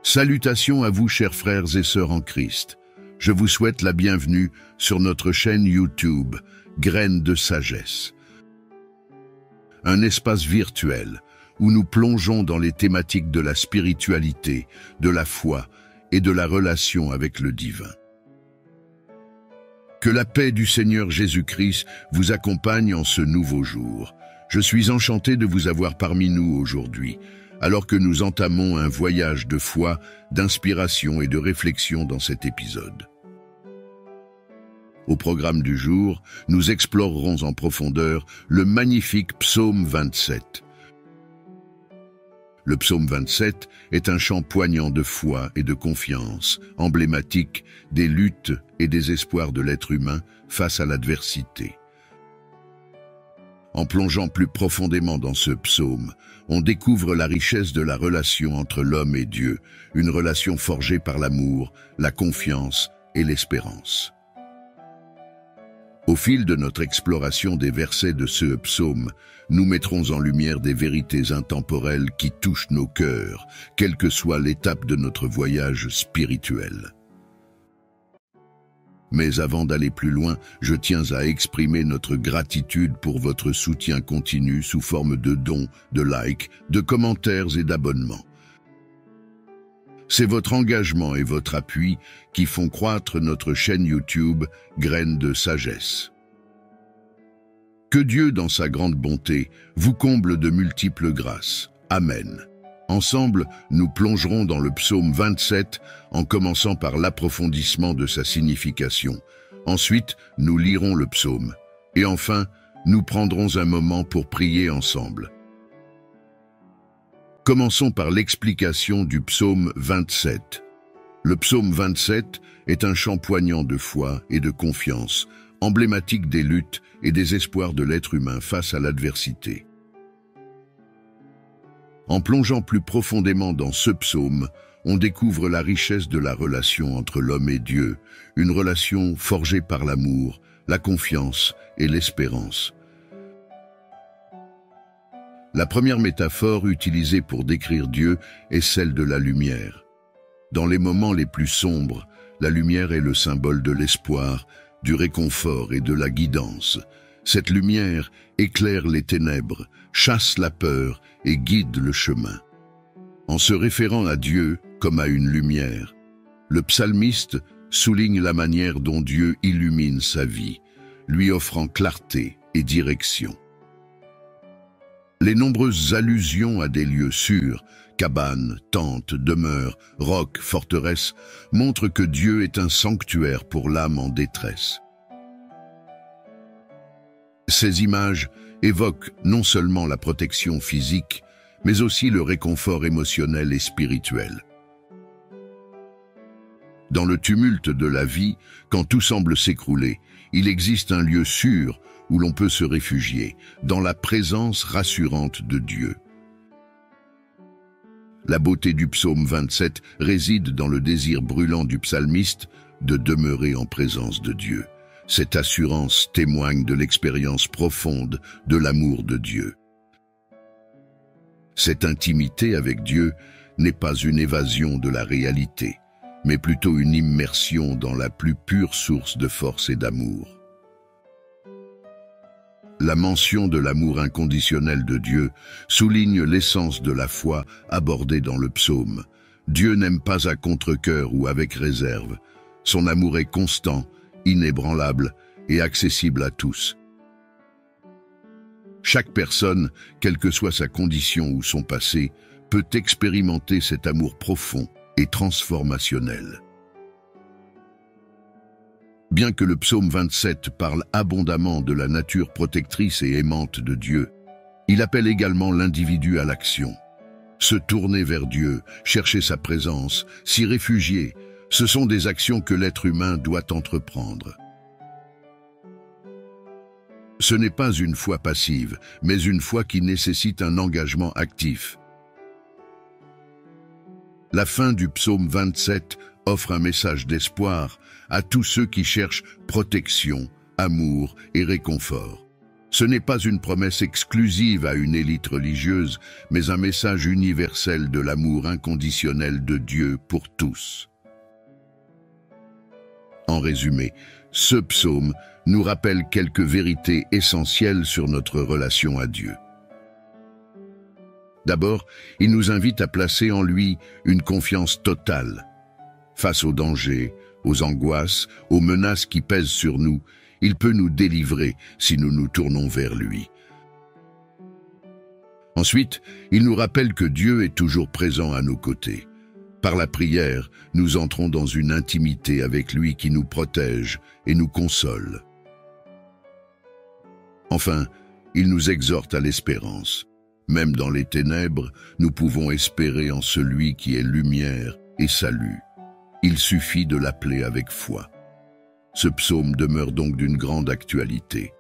Salutations à vous, chers frères et sœurs en Christ. Je vous souhaite la bienvenue sur notre chaîne YouTube, Graines de Sagesse. Un espace virtuel où nous plongeons dans les thématiques de la spiritualité, de la foi et de la relation avec le divin. Que la paix du Seigneur Jésus-Christ vous accompagne en ce nouveau jour. Je suis enchanté de vous avoir parmi nous aujourd'hui, alors que nous entamons un voyage de foi, d'inspiration et de réflexion dans cet épisode. Au programme du jour, nous explorerons en profondeur le magnifique psaume 27. Le psaume 27 est un chant poignant de foi et de confiance, emblématique des luttes et des espoirs de l'être humain face à l'adversité. En plongeant plus profondément dans ce psaume, on découvre la richesse de la relation entre l'homme et Dieu, une relation forgée par l'amour, la confiance et l'espérance. Au fil de notre exploration des versets de ce psaume, nous mettrons en lumière des vérités intemporelles qui touchent nos cœurs, quelle que soit l'étape de notre voyage spirituel. Mais avant d'aller plus loin, je tiens à exprimer notre gratitude pour votre soutien continu sous forme de dons, de likes, de commentaires et d'abonnements. C'est votre engagement et votre appui qui font croître notre chaîne YouTube Graines de Sagesse. Que Dieu, dans sa grande bonté, vous comble de multiples grâces. Amen. Ensemble, nous plongerons dans le psaume 27 en commençant par l'approfondissement de sa signification. Ensuite, nous lirons le psaume. Et enfin, nous prendrons un moment pour prier ensemble. Commençons par l'explication du psaume 27. Le psaume 27 est un chant poignant de foi et de confiance, emblématique des luttes et des espoirs de l'être humain face à l'adversité. En plongeant plus profondément dans ce psaume, on découvre la richesse de la relation entre l'homme et Dieu, une relation forgée par l'amour, la confiance et l'espérance. La première métaphore utilisée pour décrire Dieu est celle de la lumière. Dans les moments les plus sombres, la lumière est le symbole de l'espoir, du réconfort et de la guidance. Cette lumière éclaire les ténèbres, chasse la peur et guide le chemin. En se référant à Dieu comme à une lumière, le psalmiste souligne la manière dont Dieu illumine sa vie, lui offrant clarté et direction. Les nombreuses allusions à des lieux sûrs, cabanes, tentes, demeures, rocs, forteresses, montrent que Dieu est un sanctuaire pour l'âme en détresse. Ces images évoquent non seulement la protection physique, mais aussi le réconfort émotionnel et spirituel. Dans le tumulte de la vie, quand tout semble s'écrouler, il existe un lieu sûr où l'on peut se réfugier, dans la présence rassurante de Dieu. La beauté du psaume 27 réside dans le désir brûlant du psalmiste de demeurer en présence de Dieu. Cette assurance témoigne de l'expérience profonde de l'amour de Dieu. Cette intimité avec Dieu n'est pas une évasion de la réalité, mais plutôt une immersion dans la plus pure source de force et d'amour. La mention de l'amour inconditionnel de Dieu souligne l'essence de la foi abordée dans le psaume. Dieu n'aime pas à contre-cœur ou avec réserve. Son amour est constant, inébranlable et accessible à tous. Chaque personne, quelle que soit sa condition ou son passé, peut expérimenter cet amour profond et transformationnel. Bien que le psaume 27 parle abondamment de la nature protectrice et aimante de Dieu, il appelle également l'individu à l'action. Se tourner vers Dieu, chercher sa présence, s'y réfugier, ce sont des actions que l'être humain doit entreprendre. Ce n'est pas une foi passive, mais une foi qui nécessite un engagement actif. La fin du psaume 27 offre un message d'espoir à tous ceux qui cherchent protection, amour et réconfort. Ce n'est pas une promesse exclusive à une élite religieuse, mais un message universel de l'amour inconditionnel de Dieu pour tous. En résumé, ce psaume nous rappelle quelques vérités essentielles sur notre relation à Dieu. D'abord, il nous invite à placer en lui une confiance totale. Face aux dangers, aux angoisses, aux menaces qui pèsent sur nous, il peut nous délivrer si nous nous tournons vers lui. Ensuite, il nous rappelle que Dieu est toujours présent à nos côtés. Par la prière, nous entrons dans une intimité avec lui qui nous protège et nous console. Enfin, il nous exhorte à l'espérance. Même dans les ténèbres, nous pouvons espérer en celui qui est lumière et salut. Il suffit de l'appeler avec foi. Ce psaume demeure donc d'une grande actualité.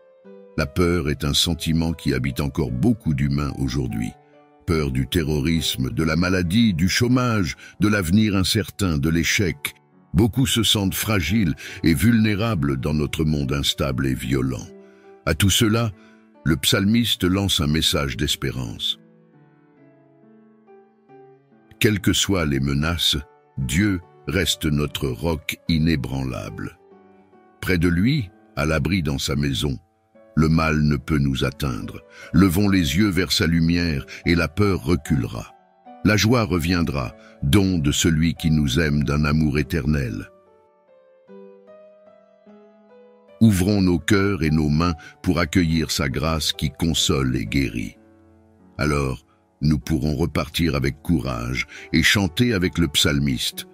La peur est un sentiment qui habite encore beaucoup d'humains aujourd'hui. Peur du terrorisme, de la maladie, du chômage, de l'avenir incertain, de l'échec. Beaucoup se sentent fragiles et vulnérables dans notre monde instable et violent. À tout cela, le psalmiste lance un message d'espérance. Quelles que soient les menaces, Dieu reste notre roc inébranlable. Près de lui, à l'abri dans sa maison, le mal ne peut nous atteindre. Levons les yeux vers sa lumière et la peur reculera. La joie reviendra, don de celui qui nous aime d'un amour éternel. Ouvrons nos cœurs et nos mains pour accueillir sa grâce qui console et guérit. Alors, nous pourrons repartir avec courage et chanter avec le psalmiste.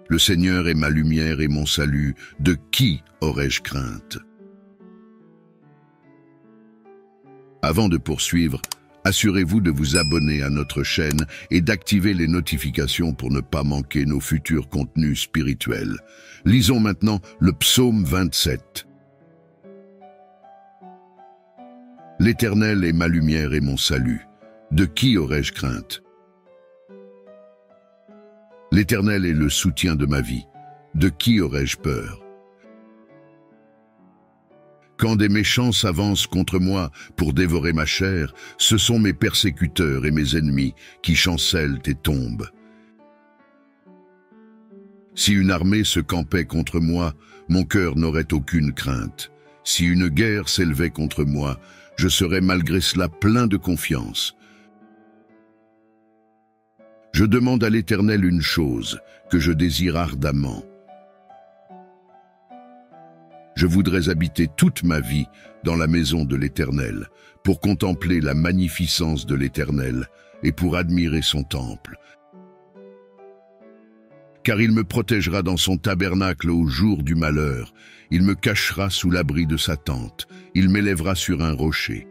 Le Seigneur est ma lumière et mon salut, de qui aurais-je crainte? Avant de poursuivre, assurez-vous de vous abonner à notre chaîne et d'activer les notifications pour ne pas manquer nos futurs contenus spirituels. Lisons maintenant le psaume 27. L'Éternel est ma lumière et mon salut. De qui aurais-je crainte? L'Éternel est le soutien de ma vie. De qui aurais-je peur? Quand des méchants s'avancent contre moi pour dévorer ma chair, ce sont mes persécuteurs et mes ennemis qui chancellent et tombent. Si une armée se campait contre moi, mon cœur n'aurait aucune crainte. Si une guerre s'élevait contre moi, je serais malgré cela plein de confiance. Je demande à l'Éternel une chose, que je désire ardemment. Je voudrais habiter toute ma vie dans la maison de l'Éternel, pour contempler la magnificence de l'Éternel et pour admirer son temple. Car il me protégera dans son tabernacle au jour du malheur, il me cachera sous l'abri de sa tente, il m'élèvera sur un rocher.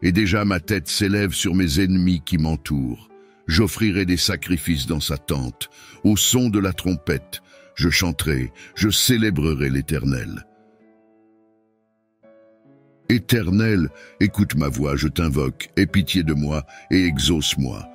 Et déjà ma tête s'élève sur mes ennemis qui m'entourent. J'offrirai des sacrifices dans sa tente, au son de la trompette, je chanterai, je célébrerai l'Éternel. Éternel, écoute ma voix, je t'invoque, aie pitié de moi et exauce-moi.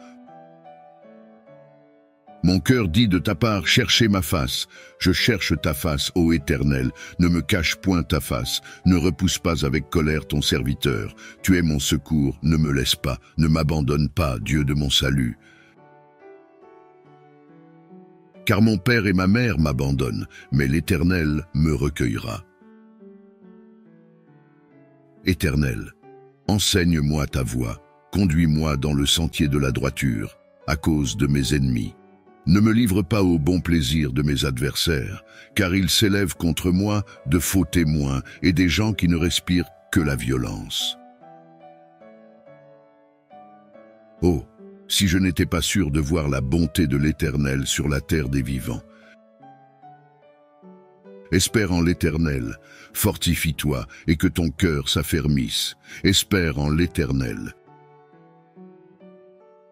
Mon cœur dit de ta part, cherchez ma face. Je cherche ta face, ô Éternel, ne me cache point ta face, ne repousse pas avec colère ton serviteur. Tu es mon secours, ne me laisse pas, ne m'abandonne pas, Dieu de mon salut. Car mon père et ma mère m'abandonnent, mais l'Éternel me recueillera. Éternel, enseigne-moi ta voie, conduis-moi dans le sentier de la droiture, à cause de mes ennemis. Ne me livre pas au bon plaisir de mes adversaires, car ils s'élèvent contre moi de faux témoins et des gens qui ne respirent que la violence. Oh, si je n'étais pas sûr de voir la bonté de l'Éternel sur la terre des vivants. Espère en l'Éternel, fortifie-toi et que ton cœur s'affermisse. Espère en l'Éternel.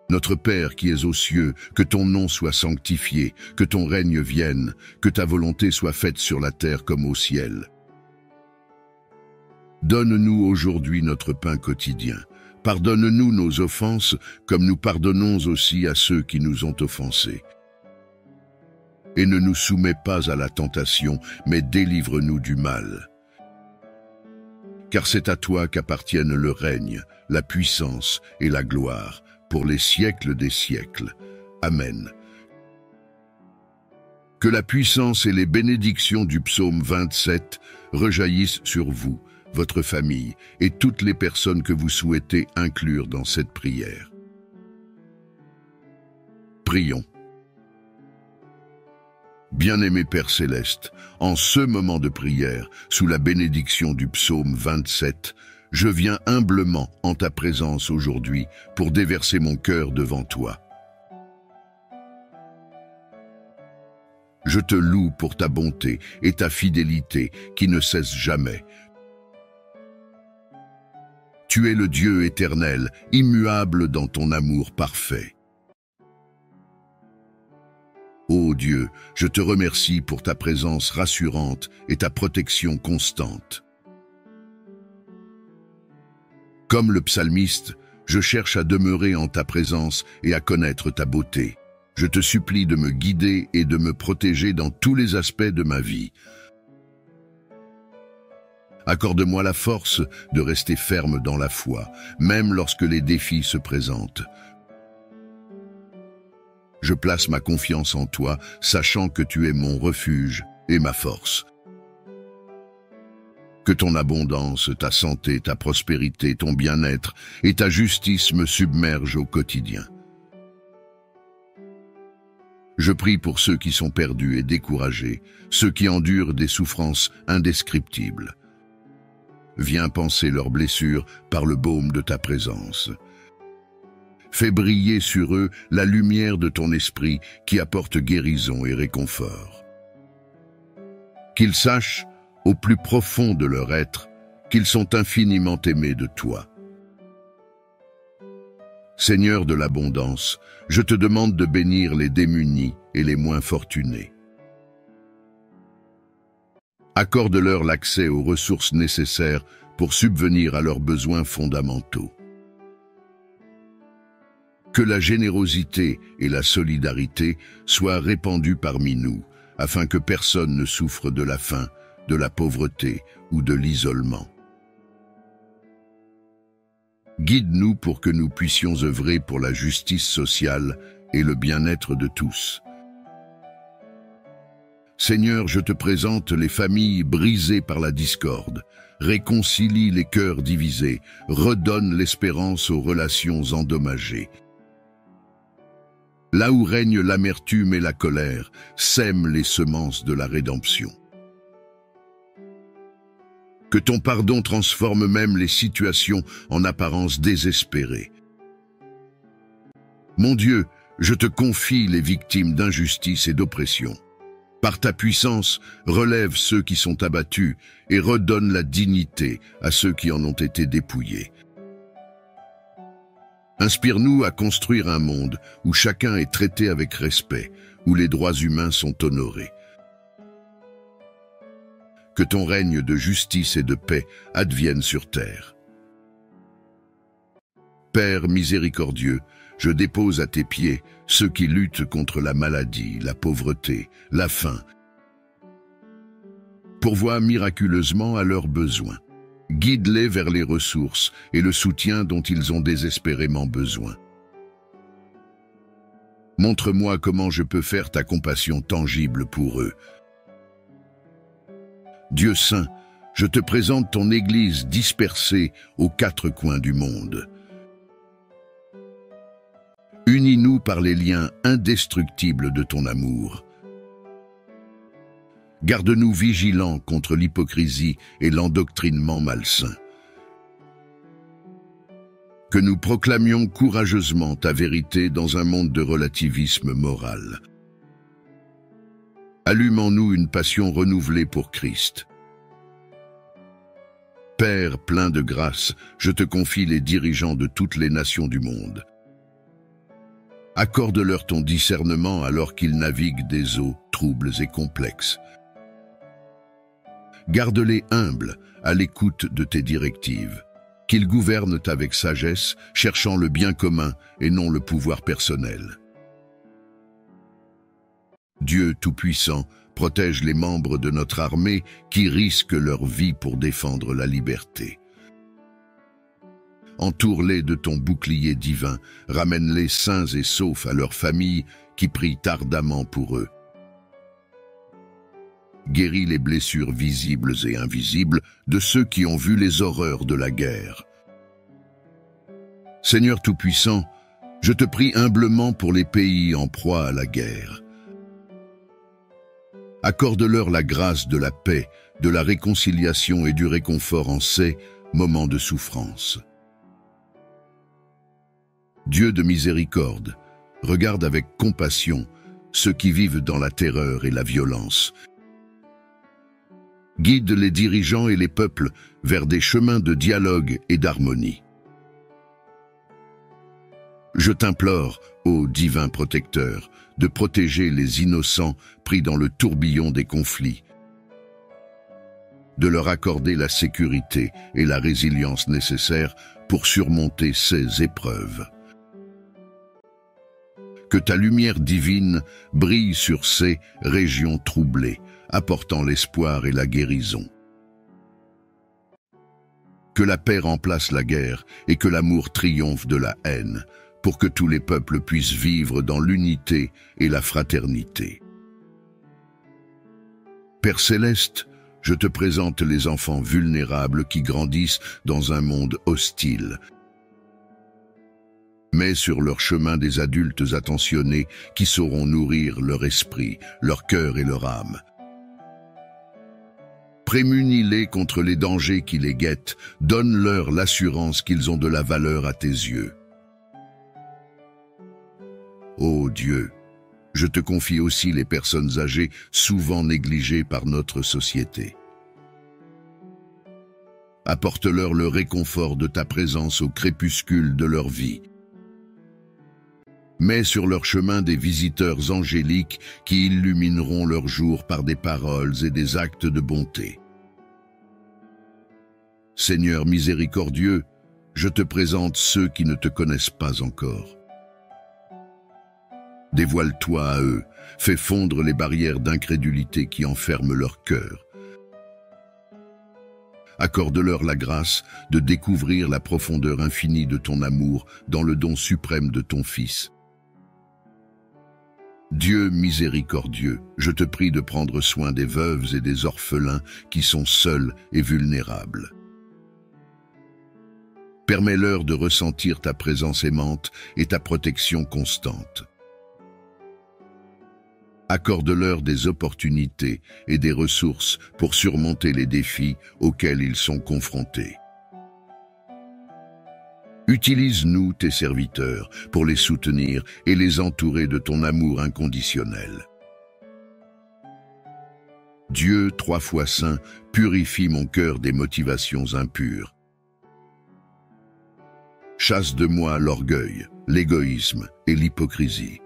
Notre Père qui es aux cieux, que ton nom soit sanctifié, que ton règne vienne, que ta volonté soit faite sur la terre comme au ciel. Donne-nous aujourd'hui notre pain quotidien. Pardonne-nous nos offenses, comme nous pardonnons aussi à ceux qui nous ont offensés. Et ne nous soumets pas à la tentation, mais délivre-nous du mal. car c'est à toi qu'appartiennent le règne, la puissance et la gloire, pour les siècles des siècles. Amen. Que la puissance et les bénédictions du psaume 27 rejaillissent sur vous, votre famille et toutes les personnes que vous souhaitez inclure dans cette prière. Prions. Bien-aimé Père Céleste, en ce moment de prière, sous la bénédiction du psaume 27, je viens humblement en ta présence aujourd'hui pour déverser mon cœur devant toi. Je te loue pour ta bonté et ta fidélité qui ne cessent jamais. Tu es le Dieu éternel, immuable dans ton amour parfait. Ô Dieu, je te remercie pour ta présence rassurante et ta protection constante. Comme le psalmiste, je cherche à demeurer en ta présence et à connaître ta beauté. Je te supplie de me guider et de me protéger dans tous les aspects de ma vie. Accorde-moi la force de rester ferme dans la foi, même lorsque les défis se présentent. Je place ma confiance en toi, sachant que tu es mon refuge et ma force. Que ton abondance, ta santé, ta prospérité, ton bien-être et ta justice me submergent au quotidien. Je prie pour ceux qui sont perdus et découragés, ceux qui endurent des souffrances indescriptibles. Viens panser leurs blessures par le baume de ta présence. Fais briller sur eux la lumière de ton esprit qui apporte guérison et réconfort. Qu'ils sachent, au plus profond de leur être, qu'ils sont infiniment aimés de toi. Seigneur de l'abondance, je te demande de bénir les démunis et les moins fortunés. Accorde-leur l'accès aux ressources nécessaires pour subvenir à leurs besoins fondamentaux. Que la générosité et la solidarité soient répandues parmi nous, afin que personne ne souffre de la faim, de la pauvreté ou de l'isolement. Guide-nous pour que nous puissions œuvrer pour la justice sociale et le bien-être de tous. Seigneur, je te présente les familles brisées par la discorde, réconcilie les cœurs divisés, redonne l'espérance aux relations endommagées. Là où règne l'amertume et la colère, sème les semences de la rédemption. Que ton pardon transforme même les situations en apparence désespérées. Mon Dieu, je te confie les victimes d'injustice et d'oppression. Par ta puissance, relève ceux qui sont abattus et redonne la dignité à ceux qui en ont été dépouillés. Inspire-nous à construire un monde où chacun est traité avec respect, où les droits humains sont honorés. Que ton règne de justice et de paix advienne sur terre. Père miséricordieux, je dépose à tes pieds ceux qui luttent contre la maladie, la pauvreté, la faim. Pourvois miraculeusement à leurs besoins. Guide-les vers les ressources et le soutien dont ils ont désespérément besoin. Montre-moi comment je peux faire ta compassion tangible pour eux. Dieu saint, je te présente ton Église dispersée aux quatre coins du monde. Unis-nous par les liens indestructibles de ton amour. Garde-nous vigilants contre l'hypocrisie et l'endoctrinement malsain. Que nous proclamions courageusement ta vérité dans un monde de relativisme moral. Allume en nous une passion renouvelée pour Christ. Père plein de grâce, je te confie les dirigeants de toutes les nations du monde. Accorde-leur ton discernement alors qu'ils naviguent des eaux troubles et complexes. Garde-les humbles, à l'écoute de tes directives. Qu'ils gouvernent avec sagesse, cherchant le bien commun et non le pouvoir personnel. Dieu Tout-Puissant, protège les membres de notre armée qui risquent leur vie pour défendre la liberté. Entoure-les de ton bouclier divin, ramène-les sains et saufs à leurs familles qui prient ardemment pour eux. Guéris les blessures visibles et invisibles de ceux qui ont vu les horreurs de la guerre. Seigneur Tout-Puissant, je te prie humblement pour les pays en proie à la guerre. Accorde-leur la grâce de la paix, de la réconciliation et du réconfort en ces moments de souffrance. Dieu de miséricorde, regarde avec compassion ceux qui vivent dans la terreur et la violence. Guide les dirigeants et les peuples vers des chemins de dialogue et d'harmonie. Je t'implore, ô divin protecteur, de protéger les innocents pris dans le tourbillon des conflits, de leur accorder la sécurité et la résilience nécessaires pour surmonter ces épreuves. Que ta lumière divine brille sur ces régions troublées, apportant l'espoir et la guérison. Que la paix remplace la guerre et que l'amour triomphe de la haine, pour que tous les peuples puissent vivre dans l'unité et la fraternité. Père céleste, je te présente les enfants vulnérables qui grandissent dans un monde hostile. Mets sur leur chemin des adultes attentionnés qui sauront nourrir leur esprit, leur cœur et leur âme. Prémunis-les contre les dangers qui les guettent, donne-leur l'assurance qu'ils ont de la valeur à tes yeux. Ô Dieu, je te confie aussi les personnes âgées souvent négligées par notre société. Apporte-leur le réconfort de ta présence au crépuscule de leur vie. Mets sur leur chemin des visiteurs angéliques qui illumineront leur jour par des paroles et des actes de bonté. Seigneur miséricordieux, je te présente ceux qui ne te connaissent pas encore. Dévoile-toi à eux, fais fondre les barrières d'incrédulité qui enferment leur cœur. Accorde-leur la grâce de découvrir la profondeur infinie de ton amour dans le don suprême de ton Fils. Dieu miséricordieux, je te prie de prendre soin des veuves et des orphelins qui sont seuls et vulnérables. Permets-leur de ressentir ta présence aimante et ta protection constante. Accorde-leur des opportunités et des ressources pour surmonter les défis auxquels ils sont confrontés. Utilise-nous, tes serviteurs, pour les soutenir et les entourer de ton amour inconditionnel. Dieu, 3 fois saint, purifie mon cœur des motivations impures. Chasse de moi l'orgueil, l'égoïsme et l'hypocrisie.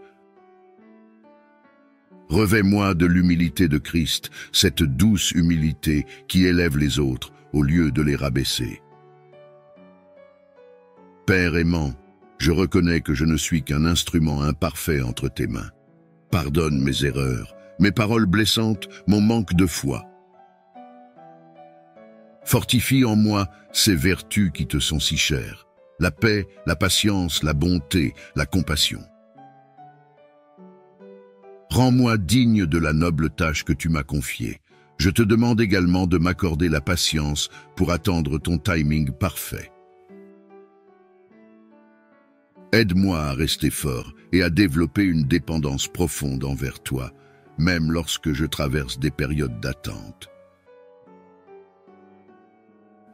Revêt-moi de l'humilité de Christ, cette douce humilité qui élève les autres au lieu de les rabaisser. Père aimant, je reconnais que je ne suis qu'un instrument imparfait entre tes mains. Pardonne mes erreurs, mes paroles blessantes, mon manque de foi. Fortifie en moi ces vertus qui te sont si chères, la paix, la patience, la bonté, la compassion. Rends-moi digne de la noble tâche que tu m'as confiée. Je te demande également de m'accorder la patience pour attendre ton timing parfait. Aide-moi à rester fort et à développer une dépendance profonde envers toi, même lorsque je traverse des périodes d'attente.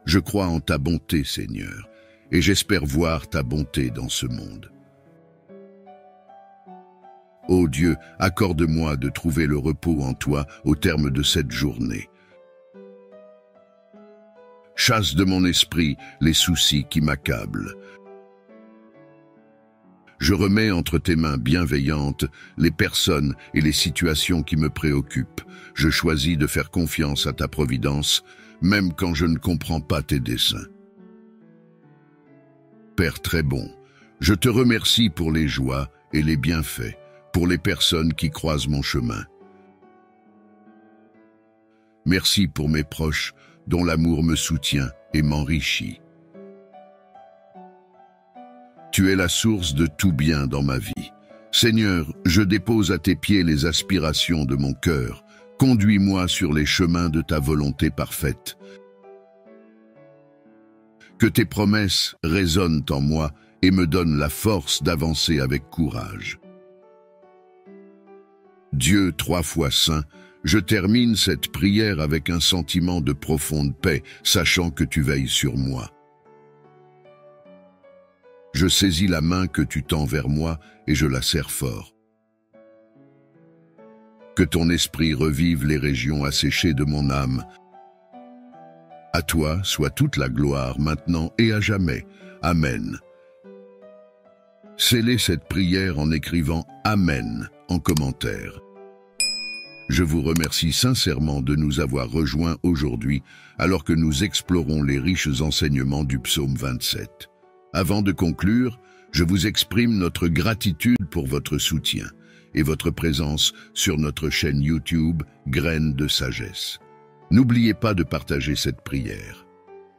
Je crois en ta bonté, Seigneur, et j'espère voir ta bonté dans ce monde. Ô Dieu, accorde-moi de trouver le repos en toi au terme de cette journée. Chasse de mon esprit les soucis qui m'accablent. Je remets entre tes mains bienveillantes les personnes et les situations qui me préoccupent. Je choisis de faire confiance à ta providence, même quand je ne comprends pas tes desseins. Père très bon, je te remercie pour les joies et les bienfaits, pour les personnes qui croisent mon chemin. Merci pour mes proches, dont l'amour me soutient et m'enrichit. Tu es la source de tout bien dans ma vie. Seigneur, je dépose à tes pieds les aspirations de mon cœur. Conduis-moi sur les chemins de ta volonté parfaite. Que tes promesses résonnent en moi et me donnent la force d'avancer avec courage. Dieu 3 fois saint, je termine cette prière avec un sentiment de profonde paix, sachant que tu veilles sur moi. Je saisis la main que tu tends vers moi et je la serre fort. Que ton esprit revive les régions asséchées de mon âme. À toi soit toute la gloire maintenant et à jamais. Amen. Scellez cette prière en écrivant « Amen » en commentaire. Je vous remercie sincèrement de nous avoir rejoints aujourd'hui alors que nous explorons les riches enseignements du psaume 27. Avant de conclure, je vous exprime notre gratitude pour votre soutien et votre présence sur notre chaîne YouTube Graines de Sagesse. N'oubliez pas de partager cette prière,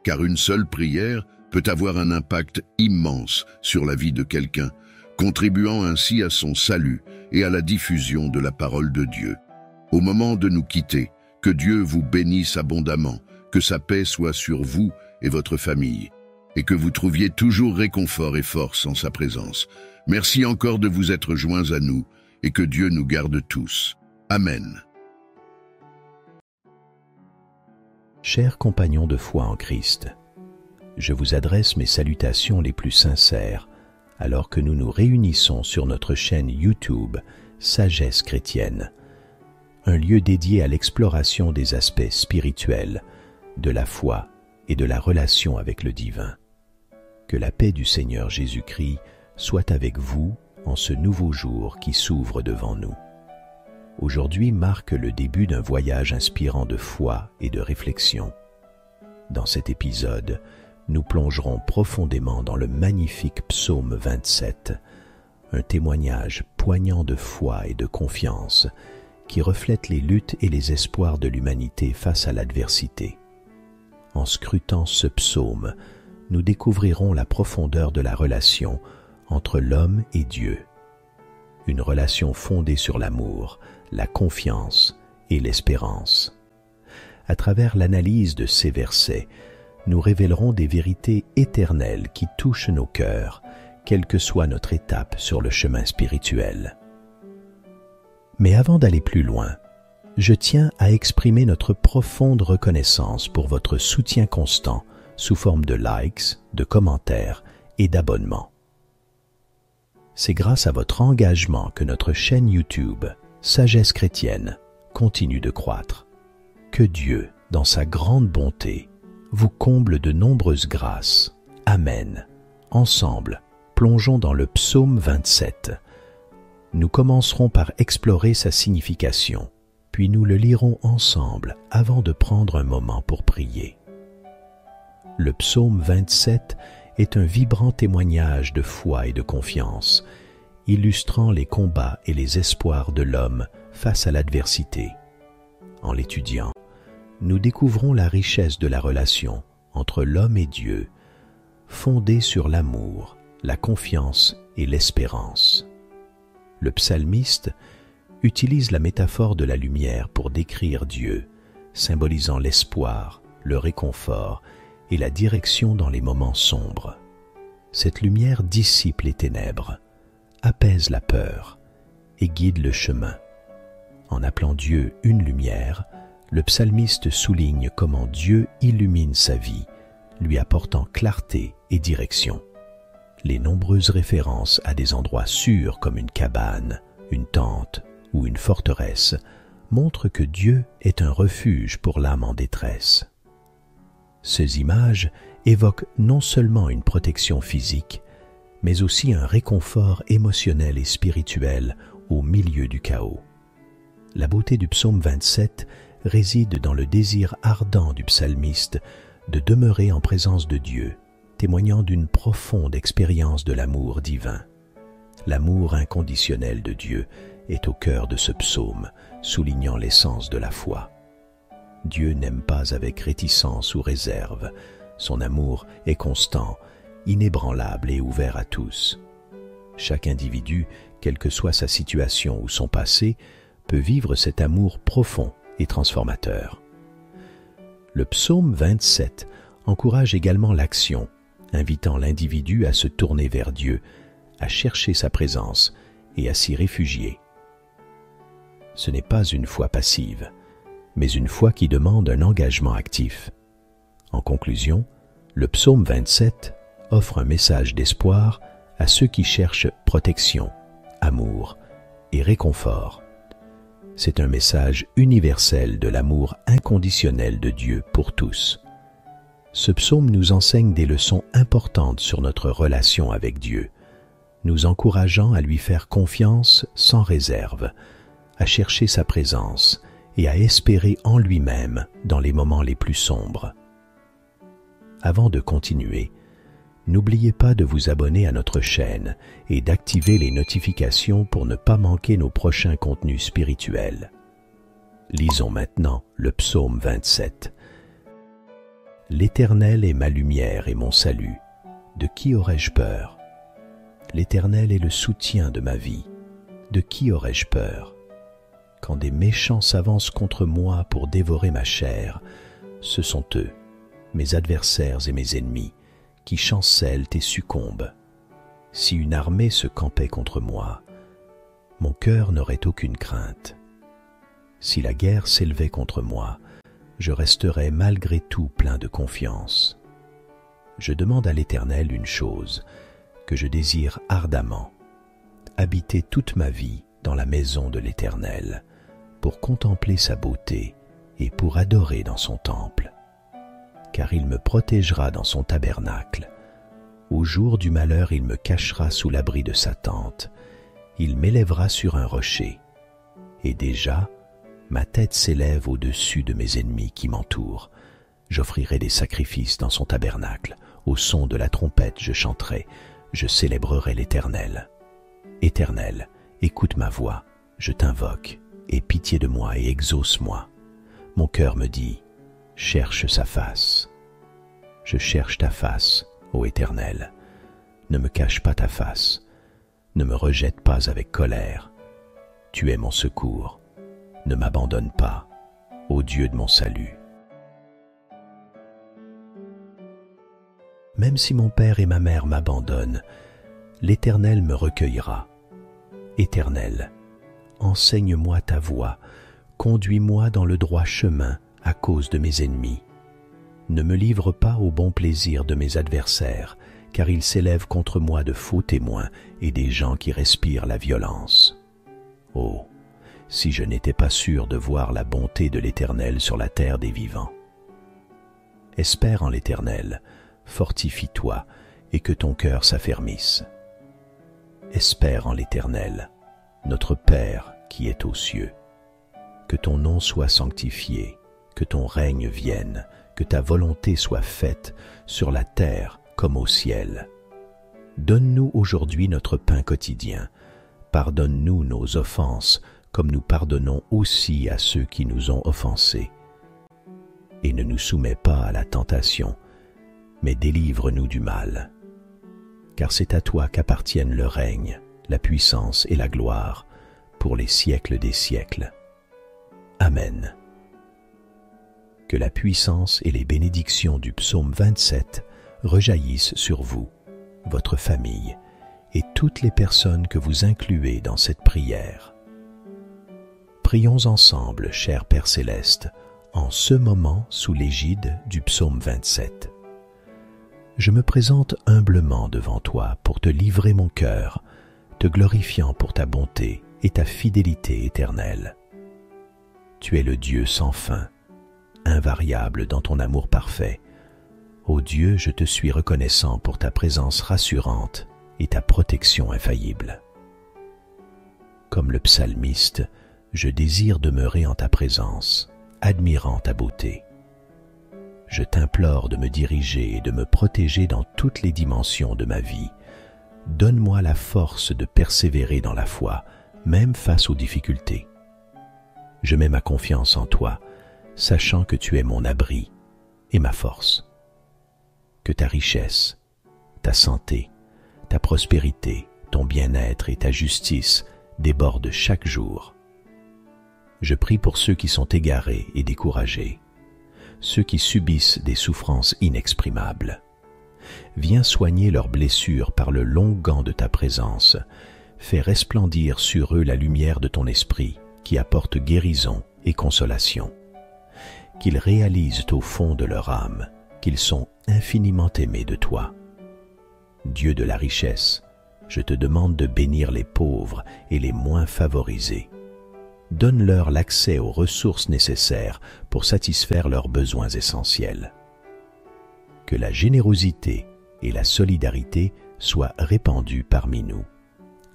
car une seule prière peut avoir un impact immense sur la vie de quelqu'un, contribuant ainsi à son salut et à la diffusion de la parole de Dieu. Au moment de nous quitter, que Dieu vous bénisse abondamment, que sa paix soit sur vous et votre famille, et que vous trouviez toujours réconfort et force en sa présence. Merci encore de vous être joints à nous, et que Dieu nous garde tous. Amen. Chers compagnons de foi en Christ, je vous adresse mes salutations les plus sincères, alors que nous nous réunissons sur notre chaîne YouTube Sagesse chrétienne, un lieu dédié à l'exploration des aspects spirituels, de la foi et de la relation avec le divin. Que la paix du Seigneur Jésus-Christ soit avec vous en ce nouveau jour qui s'ouvre devant nous. Aujourd'hui marque le début d'un voyage inspirant de foi et de réflexion. Dans cet épisode, nous plongerons profondément dans le magnifique psaume 27, un témoignage poignant de foi et de confiance qui reflète les luttes et les espoirs de l'humanité face à l'adversité. En scrutant ce psaume, nous découvrirons la profondeur de la relation entre l'homme et Dieu. Une relation fondée sur l'amour, la confiance et l'espérance. À travers l'analyse de ces versets, nous révélerons des vérités éternelles qui touchent nos cœurs, quelle que soit notre étape sur le chemin spirituel. Mais avant d'aller plus loin, je tiens à exprimer notre profonde reconnaissance pour votre soutien constant sous forme de likes, de commentaires et d'abonnements. C'est grâce à votre engagement que notre chaîne YouTube, Sagesse chrétienne, continue de croître. Que Dieu, dans sa grande bonté, vous comble de nombreuses grâces. Amen. Ensemble, plongeons dans le psaume 27. Nous commencerons par explorer sa signification, puis nous le lirons ensemble avant de prendre un moment pour prier. Le psaume 27 est un vibrant témoignage de foi et de confiance, illustrant les combats et les espoirs de l'homme face à l'adversité. En l'étudiant, nous découvrons la richesse de la relation entre l'homme et Dieu, fondée sur l'amour, la confiance et l'espérance. Le psalmiste utilise la métaphore de la lumière pour décrire Dieu, symbolisant l'espoir, le réconfort et la direction dans les moments sombres. Cette lumière dissipe les ténèbres, apaise la peur et guide le chemin. En appelant Dieu une lumière, le psalmiste souligne comment Dieu illumine sa vie, lui apportant clarté et direction. Les nombreuses références à des endroits sûrs comme une cabane, une tente ou une forteresse montrent que Dieu est un refuge pour l'âme en détresse. Ces images évoquent non seulement une protection physique, mais aussi un réconfort émotionnel et spirituel au milieu du chaos. La beauté du psaume 27 réside dans le désir ardent du psalmiste de demeurer en présence de Dieu, témoignant d'une profonde expérience de l'amour divin. L'amour inconditionnel de Dieu est au cœur de ce psaume, soulignant l'essence de la foi. Dieu n'aime pas avec réticence ou réserve. Son amour est constant inébranlable et ouvert à tous. Chaque individu, quelle que soit sa situation ou son passé, peut vivre cet amour profond et transformateur. Le psaume 27 encourage également l'action, invitant l'individu à se tourner vers Dieu, à chercher sa présence et à s'y réfugier. Ce n'est pas une foi passive, mais une foi qui demande un engagement actif. En conclusion, le psaume 27 offre un message d'espoir à ceux qui cherchent protection, amour et réconfort. C'est un message universel de l'amour inconditionnel de Dieu pour tous. Ce psaume nous enseigne des leçons importantes sur notre relation avec Dieu, nous encourageant à lui faire confiance sans réserve, à chercher sa présence et à espérer en lui-même dans les moments les plus sombres. Avant de continuer, n'oubliez pas de vous abonner à notre chaîne et d'activer les notifications pour ne pas manquer nos prochains contenus spirituels. Lisons maintenant le psaume 27. L'Éternel est ma lumière et mon salut. De qui aurais-je peur? L'Éternel est le soutien de ma vie. De qui aurais-je peur? Quand des méchants s'avancent contre moi pour dévorer ma chair, ce sont eux, mes adversaires et mes ennemis, qui chancellent et succombent. Si une armée se campait contre moi, mon cœur n'aurait aucune crainte. Si la guerre s'élevait contre moi, je resterais malgré tout plein de confiance. Je demande à l'Éternel une chose, que je désire ardemment, habiter toute ma vie dans la maison de l'Éternel, pour contempler sa beauté et pour adorer dans son temple. Car il me protégera dans son tabernacle. Au jour du malheur, il me cachera sous l'abri de sa tente. Il m'élèvera sur un rocher. Et déjà, ma tête s'élève au-dessus de mes ennemis qui m'entourent. J'offrirai des sacrifices dans son tabernacle. Au son de la trompette, je chanterai. Je célébrerai l'Éternel. Éternel, écoute ma voix. Je t'invoque. Aie pitié de moi et exauce-moi. Mon cœur me dit, cherche sa face. Je cherche ta face, ô Éternel. Ne me cache pas ta face. Ne me rejette pas avec colère. Tu es mon secours. Ne m'abandonne pas, ô Dieu de mon salut. Même si mon père et ma mère m'abandonnent, l'Éternel me recueillera. Éternel, enseigne-moi ta voie, conduis-moi dans le droit chemin à cause de mes ennemis. Ne me livre pas au bon plaisir de mes adversaires, car ils s'élèvent contre moi de faux témoins et des gens qui respirent la violence. Oh, si je n'étais pas sûr de voir la bonté de l'Éternel sur la terre des vivants. Espère en l'Éternel, fortifie-toi et que ton cœur s'affermisse. Espère en l'Éternel, notre Père qui est aux cieux. Que ton nom soit sanctifié, que ton règne vienne, que ta volonté soit faite sur la terre comme au ciel. Donne-nous aujourd'hui notre pain quotidien. Pardonne-nous nos offenses, comme nous pardonnons aussi à ceux qui nous ont offensés. Et ne nous soumets pas à la tentation, mais délivre-nous du mal. Car c'est à toi qu'appartiennent le règne, la puissance et la gloire, pour les siècles des siècles. Amen. Que la puissance et les bénédictions du psaume 27 rejaillissent sur vous, votre famille et toutes les personnes que vous incluez dans cette prière. Prions ensemble, cher Père Céleste, en ce moment sous l'égide du psaume 27. Je me présente humblement devant toi pour te livrer mon cœur, te glorifiant pour ta bonté et ta fidélité éternelle. Tu es le Dieu sans fin, invariable dans ton amour parfait. Ô Dieu, je te suis reconnaissant pour ta présence rassurante et ta protection infaillible. Comme le psalmiste, je désire demeurer en ta présence, admirant ta beauté. Je t'implore de me diriger et de me protéger dans toutes les dimensions de ma vie. Donne-moi la force de persévérer dans la foi, même face aux difficultés. Je mets ma confiance en toi, sachant que tu es mon abri et ma force. Que ta richesse, ta santé, ta prospérité, ton bien-être et ta justice débordent chaque jour. Je prie pour ceux qui sont égarés et découragés, ceux qui subissent des souffrances inexprimables. Viens soigner leurs blessures par le long gant de ta présence. Fais resplendir sur eux la lumière de ton esprit qui apporte guérison et consolation. Qu'ils réalisent au fond de leur âme qu'ils sont infiniment aimés de toi. Dieu de la richesse, je te demande de bénir les pauvres et les moins favorisés. Donne-leur l'accès aux ressources nécessaires pour satisfaire leurs besoins essentiels. Que la générosité et la solidarité soient répandues parmi nous,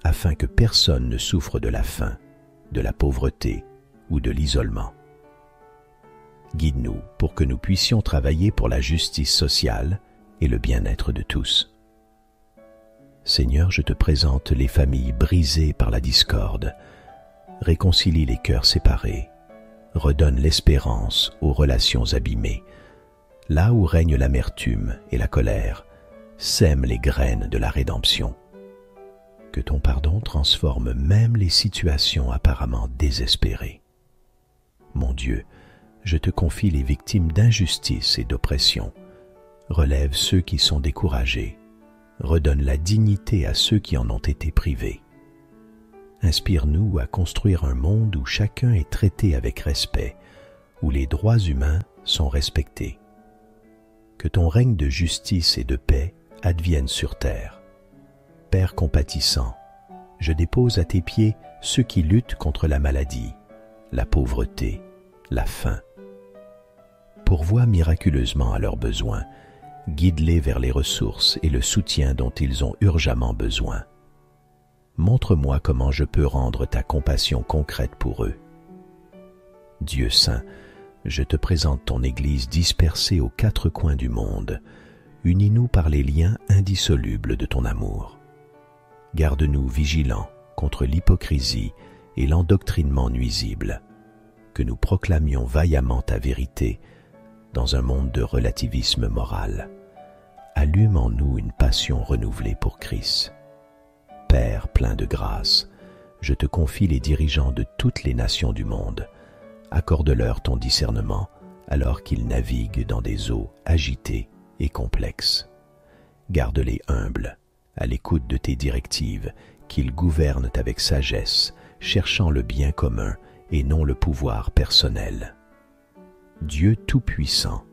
afin que personne ne souffre de la faim, de la pauvreté ou de l'isolement. Guide-nous pour que nous puissions travailler pour la justice sociale et le bien-être de tous. Seigneur, je te présente les familles brisées par la discorde. Réconcilie les cœurs séparés. Redonne l'espérance aux relations abîmées. Là où règne l'amertume et la colère, sème les graines de la rédemption. Que ton pardon transforme même les situations apparemment désespérées. Mon Dieu, je te confie les victimes d'injustice et d'oppression. Relève ceux qui sont découragés. Redonne la dignité à ceux qui en ont été privés. Inspire-nous à construire un monde où chacun est traité avec respect, où les droits humains sont respectés. Que ton règne de justice et de paix advienne sur terre. Père compatissant, je dépose à tes pieds ceux qui luttent contre la maladie, la pauvreté, la faim. Pourvois miraculeusement à leurs besoins, guide-les vers les ressources et le soutien dont ils ont urgemment besoin. Montre-moi comment je peux rendre ta compassion concrète pour eux. Dieu saint, je te présente ton Église dispersée aux quatre coins du monde. Unis-nous par les liens indissolubles de ton amour. Garde-nous vigilants contre l'hypocrisie et l'endoctrinement nuisible. Que nous proclamions vaillamment ta vérité dans un monde de relativisme moral. Allume en nous une passion renouvelée pour Christ. Père plein de grâce, je te confie les dirigeants de toutes les nations du monde. Accorde-leur ton discernement alors qu'ils naviguent dans des eaux agitées et complexes. Garde-les humbles, à l'écoute de tes directives, qu'ils gouvernent avec sagesse, cherchant le bien commun et non le pouvoir personnel. Dieu Tout-Puissant,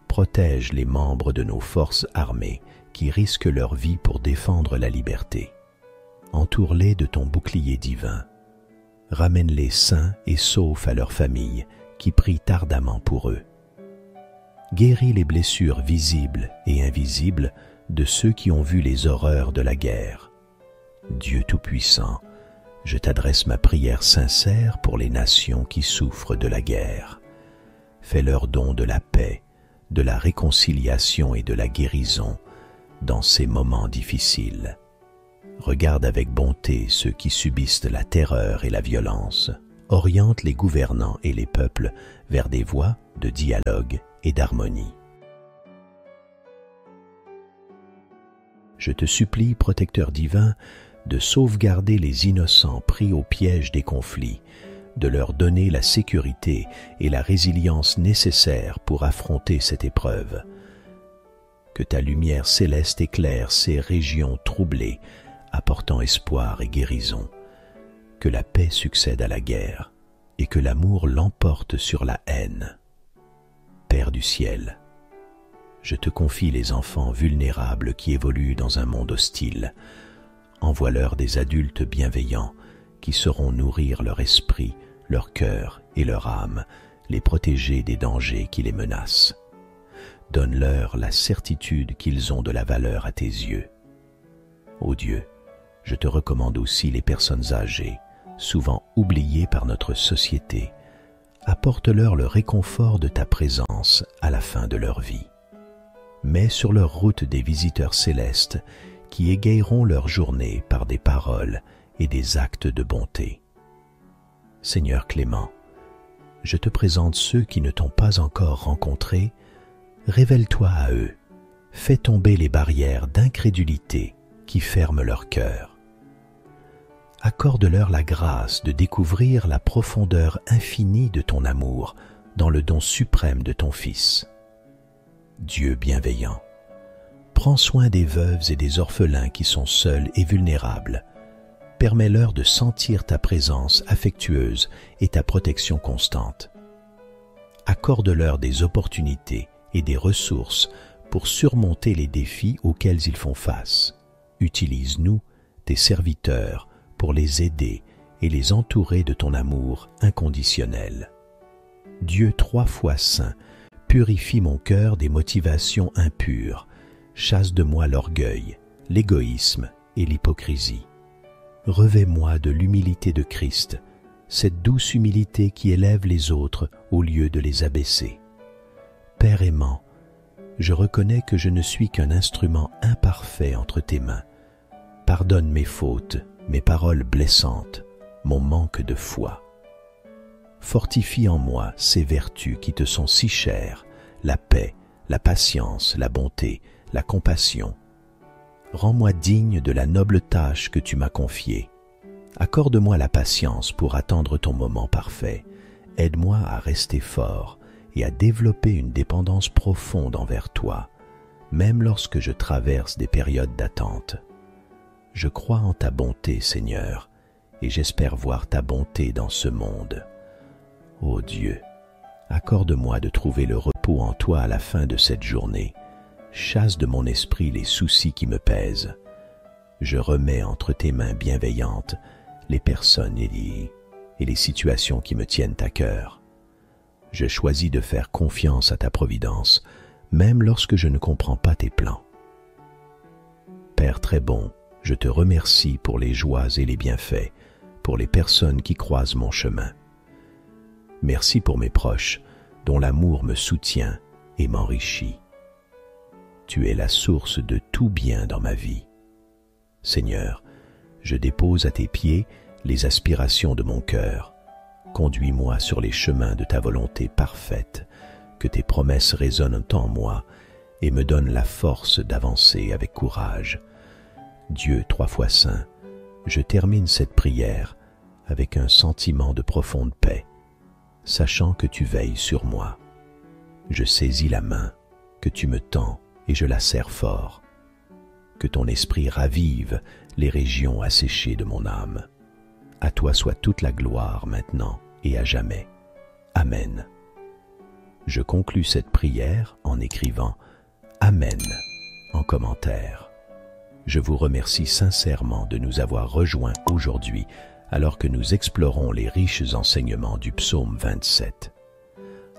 protège les membres de nos forces armées qui risquent leur vie pour défendre la liberté. Entoure-les de ton bouclier divin. Ramène-les sains et saufs à leurs familles qui prient ardemment pour eux. Guéris les blessures visibles et invisibles de ceux qui ont vu les horreurs de la guerre. Dieu Tout-Puissant, je t'adresse ma prière sincère pour les nations qui souffrent de la guerre. Fais-leur don de la paix, de la réconciliation et de la guérison dans ces moments difficiles. Regarde avec bonté ceux qui subissent la terreur et la violence. Oriente les gouvernants et les peuples vers des voies de dialogue et d'harmonie. Je te supplie, protecteur divin, de sauvegarder les innocents pris au piège des conflits, de leur donner la sécurité et la résilience nécessaires pour affronter cette épreuve. Que ta lumière céleste éclaire ces régions troublées, apportant espoir et guérison. Que la paix succède à la guerre et que l'amour l'emporte sur la haine. Père du ciel, je te confie les enfants vulnérables qui évoluent dans un monde hostile. Envoie-leur des adultes bienveillants qui sauront nourrir leur esprit, leur cœur et leur âme, les protéger des dangers qui les menacent. Donne-leur la certitude qu'ils ont de la valeur à tes yeux. Ô Dieu, je te recommande aussi les personnes âgées, souvent oubliées par notre société. Apporte-leur le réconfort de ta présence à la fin de leur vie. Mets sur leur route des visiteurs célestes qui égayeront leur journée par des paroles et des actes de bonté. Seigneur clément, je te présente ceux qui ne t'ont pas encore rencontré. Révèle-toi à eux, fais tomber les barrières d'incrédulité qui ferment leur cœur. Accorde-leur la grâce de découvrir la profondeur infinie de ton amour dans le don suprême de ton Fils. Dieu bienveillant, prends soin des veuves et des orphelins qui sont seuls et vulnérables. Permets-leur de sentir ta présence affectueuse et ta protection constante. Accorde-leur des opportunités et des ressources pour surmonter les défis auxquels ils font face. Utilise-nous, tes serviteurs, pour les aider et les entourer de ton amour inconditionnel. Dieu 3 fois saint, purifie mon cœur des motivations impures, chasse de moi l'orgueil, l'égoïsme et l'hypocrisie. Revêt-moi de l'humilité de Christ, cette douce humilité qui élève les autres au lieu de les abaisser. Père aimant, je reconnais que je ne suis qu'un instrument imparfait entre tes mains. Pardonne mes fautes, mes paroles blessantes, mon manque de foi. Fortifie en moi ces vertus qui te sont si chères, la paix, la patience, la bonté, la compassion. Rends-moi digne de la noble tâche que tu m'as confiée. Accorde-moi la patience pour attendre ton moment parfait. Aide-moi à rester fort et à développer une dépendance profonde envers toi, même lorsque je traverse des périodes d'attente. Je crois en ta bonté, Seigneur, et j'espère voir ta bonté dans ce monde. Ô Dieu, accorde-moi de trouver le repos en toi à la fin de cette journée. Chasse de mon esprit les soucis qui me pèsent. Je remets entre tes mains bienveillantes les personnes et les situations qui me tiennent à cœur. Je choisis de faire confiance à ta providence, même lorsque je ne comprends pas tes plans. Père très bon, je te remercie pour les joies et les bienfaits, pour les personnes qui croisent mon chemin. Merci pour mes proches, dont l'amour me soutient et m'enrichit. Tu es la source de tout bien dans ma vie. Seigneur, je dépose à tes pieds les aspirations de mon cœur. Conduis-moi sur les chemins de ta volonté parfaite, que tes promesses résonnent en moi et me donnent la force d'avancer avec courage. Dieu 3 fois saint, je termine cette prière avec un sentiment de profonde paix, sachant que tu veilles sur moi. Je saisis la main que tu me tends et je la serre fort. Que ton esprit ravive les régions asséchées de mon âme. À toi soit toute la gloire maintenant et à jamais. Amen. Je conclus cette prière en écrivant « Amen » en commentaire. Je vous remercie sincèrement de nous avoir rejoints aujourd'hui alors que nous explorons les riches enseignements du psaume 27.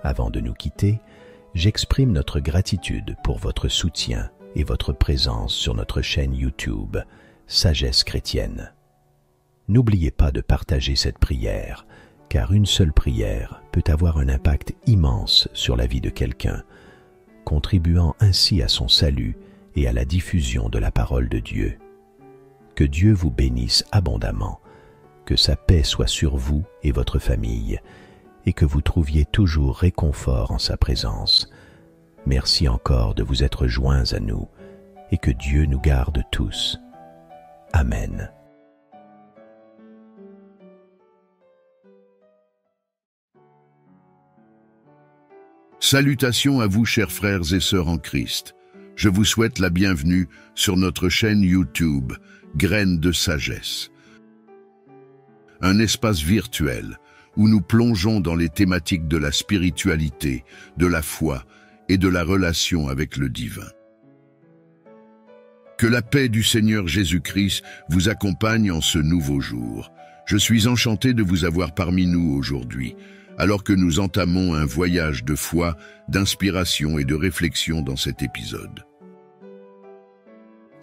Avant de nous quitter, j'exprime notre gratitude pour votre soutien et votre présence sur notre chaîne YouTube Sagesse chrétienne. N'oubliez pas de partager cette prière, car une seule prière peut avoir un impact immense sur la vie de quelqu'un, contribuant ainsi à son salut et à la diffusion de la parole de Dieu. Que Dieu vous bénisse abondamment, que sa paix soit sur vous et votre famille, et que vous trouviez toujours réconfort en sa présence. Merci encore de vous être joints à nous, et que Dieu nous garde tous. Amen. Salutations à vous, chers frères et sœurs en Christ. Je vous souhaite la bienvenue sur notre chaîne YouTube, Graines de Sagesse. Un espace virtuel où nous plongeons dans les thématiques de la spiritualité, de la foi et de la relation avec le divin. Que la paix du Seigneur Jésus-Christ vous accompagne en ce nouveau jour. Je suis enchanté de vous avoir parmi nous aujourd'hui, alors que nous entamons un voyage de foi, d'inspiration et de réflexion dans cet épisode.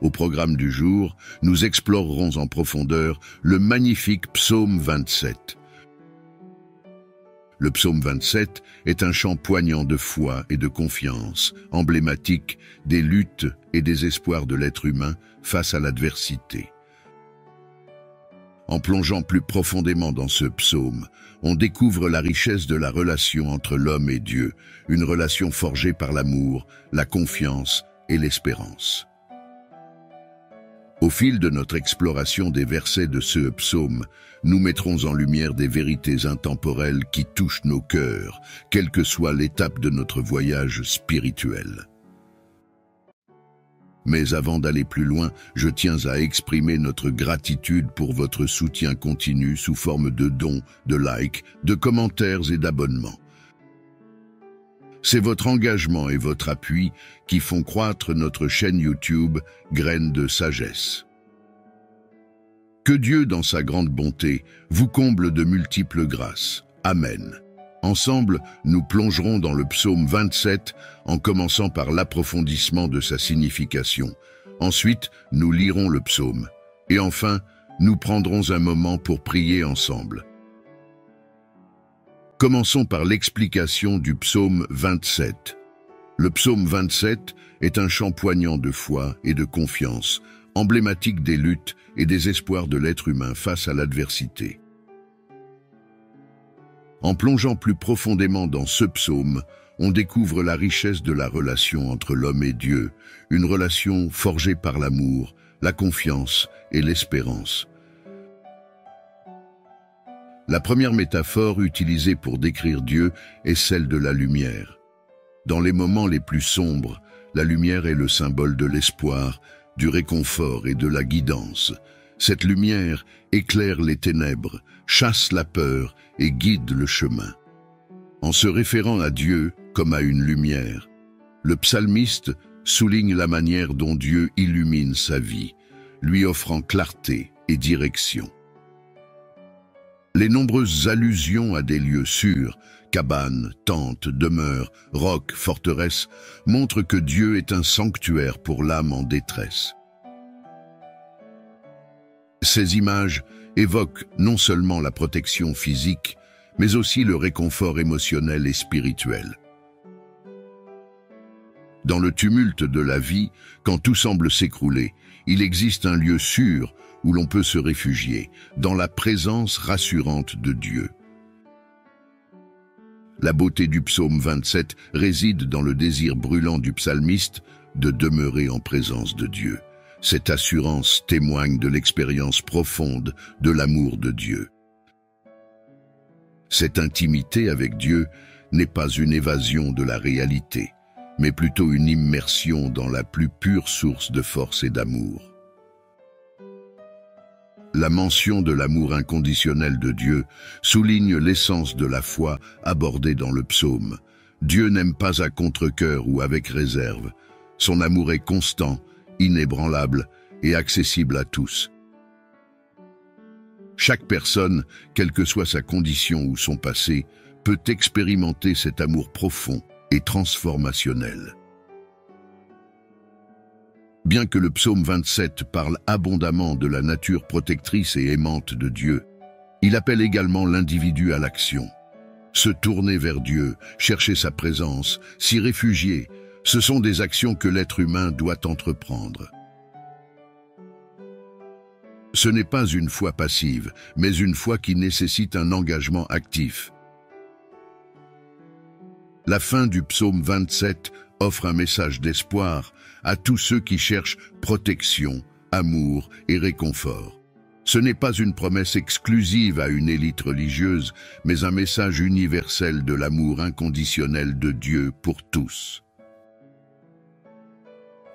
Au programme du jour, nous explorerons en profondeur le magnifique psaume 27. Le psaume 27 est un chant poignant de foi et de confiance, emblématique des luttes et des espoirs de l'être humain face à l'adversité. En plongeant plus profondément dans ce psaume, on découvre la richesse de la relation entre l'homme et Dieu, une relation forgée par l'amour, la confiance et l'espérance. Au fil de notre exploration des versets de ce psaume, nous mettrons en lumière des vérités intemporelles qui touchent nos cœurs, quelle que soit l'étape de notre voyage spirituel. Mais avant d'aller plus loin, je tiens à exprimer notre gratitude pour votre soutien continu sous forme de dons, de likes, de commentaires et d'abonnements. C'est votre engagement et votre appui qui font croître notre chaîne YouTube Graines de Sagesse. Que Dieu, dans sa grande bonté, vous comble de multiples grâces. Amen. Ensemble, nous plongerons dans le psaume 27 en commençant par l'approfondissement de sa signification. Ensuite, nous lirons le psaume. Et enfin, nous prendrons un moment pour prier ensemble. Commençons par l'explication du psaume 27. Le psaume 27 est un chant poignant de foi et de confiance, emblématique des luttes et des espoirs de l'être humain face à l'adversité. En plongeant plus profondément dans ce psaume, on découvre la richesse de la relation entre l'homme et Dieu, une relation forgée par l'amour, la confiance et l'espérance. La première métaphore utilisée pour décrire Dieu est celle de la lumière. Dans les moments les plus sombres, la lumière est le symbole de l'espoir, du réconfort et de la guidance. Cette lumière éclaire les ténèbres, chasse la peur et guide le chemin. En se référant à Dieu comme à une lumière, le psalmiste souligne la manière dont Dieu illumine sa vie, lui offrant clarté et direction. Les nombreuses allusions à des lieux sûrs, cabanes, tentes, demeures, rocs, forteresses, montrent que Dieu est un sanctuaire pour l'âme en détresse. Ces images évoquent non seulement la protection physique, mais aussi le réconfort émotionnel et spirituel. Dans le tumulte de la vie, quand tout semble s'écrouler, il existe un lieu sûr où l'on peut se réfugier, dans la présence rassurante de Dieu. La beauté du psaume 27 réside dans le désir brûlant du psalmiste de demeurer en présence de Dieu. Cette assurance témoigne de l'expérience profonde de l'amour de Dieu. Cette intimité avec Dieu n'est pas une évasion de la réalité, mais plutôt une immersion dans la plus pure source de force et d'amour. La mention de l'amour inconditionnel de Dieu souligne l'essence de la foi abordée dans le psaume. Dieu n'aime pas à contre-cœur ou avec réserve. Son amour est constant, inébranlable et accessible à tous. Chaque personne, quelle que soit sa condition ou son passé, peut expérimenter cet amour profond et transformationnel. Bien que le psaume 27 parle abondamment de la nature protectrice et aimante de Dieu, il appelle également l'individu à l'action. Se tourner vers Dieu, chercher sa présence, s'y réfugier, ce sont des actions que l'être humain doit entreprendre. Ce n'est pas une foi passive, mais une foi qui nécessite un engagement actif. La fin du psaume 27 offre un message d'espoir à tous ceux qui cherchent protection, amour et réconfort. Ce n'est pas une promesse exclusive à une élite religieuse, mais un message universel de l'amour inconditionnel de Dieu pour tous.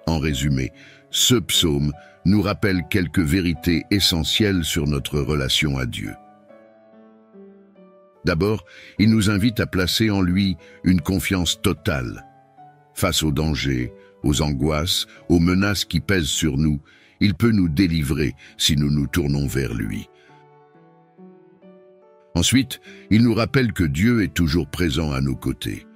En résumé, ce psaume nous rappelle quelques vérités essentielles sur notre relation à Dieu. D'abord, il nous invite à placer en lui une confiance totale. Face aux dangers, aux angoisses, aux menaces qui pèsent sur nous, il peut nous délivrer si nous nous tournons vers lui. Ensuite, il nous rappelle que Dieu est toujours présent à nos côtés.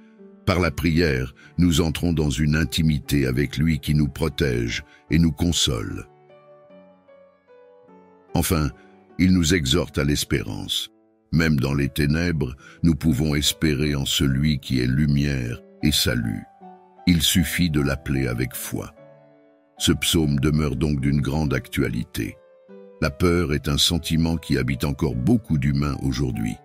Par la prière, nous entrons dans une intimité avec lui qui nous protège et nous console. Enfin, il nous exhorte à l'espérance. Même dans les ténèbres, nous pouvons espérer en celui qui est lumière et salut. Il suffit de l'appeler avec foi. Ce psaume demeure donc d'une grande actualité. La peur est un sentiment qui habite encore beaucoup d'humains aujourd'hui.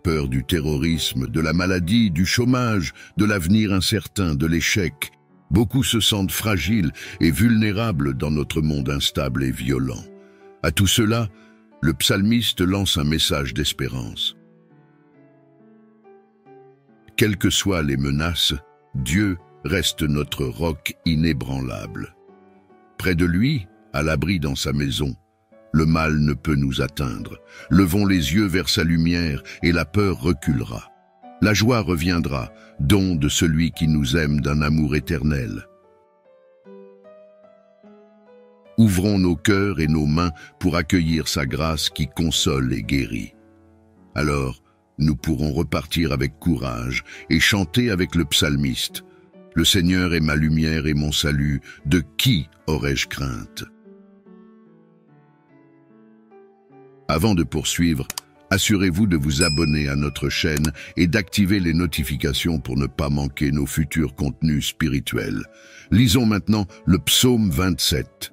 Peur du terrorisme, de la maladie, du chômage, de l'avenir incertain, de l'échec. Beaucoup se sentent fragiles et vulnérables dans notre monde instable et violent. À tout cela, le psalmiste lance un message d'espérance. Quelles que soient les menaces, Dieu reste notre roc inébranlable. Près de lui, à l'abri dans sa maison, le mal ne peut nous atteindre. Levons les yeux vers sa lumière et la peur reculera. La joie reviendra, don de celui qui nous aime d'un amour éternel. Ouvrons nos cœurs et nos mains pour accueillir sa grâce qui console et guérit. Alors, nous pourrons repartir avec courage et chanter avec le psalmiste. Le Seigneur est ma lumière et mon salut, de qui aurais-je crainte? Avant de poursuivre, assurez-vous de vous abonner à notre chaîne et d'activer les notifications pour ne pas manquer nos futurs contenus spirituels. Lisons maintenant le psaume 27.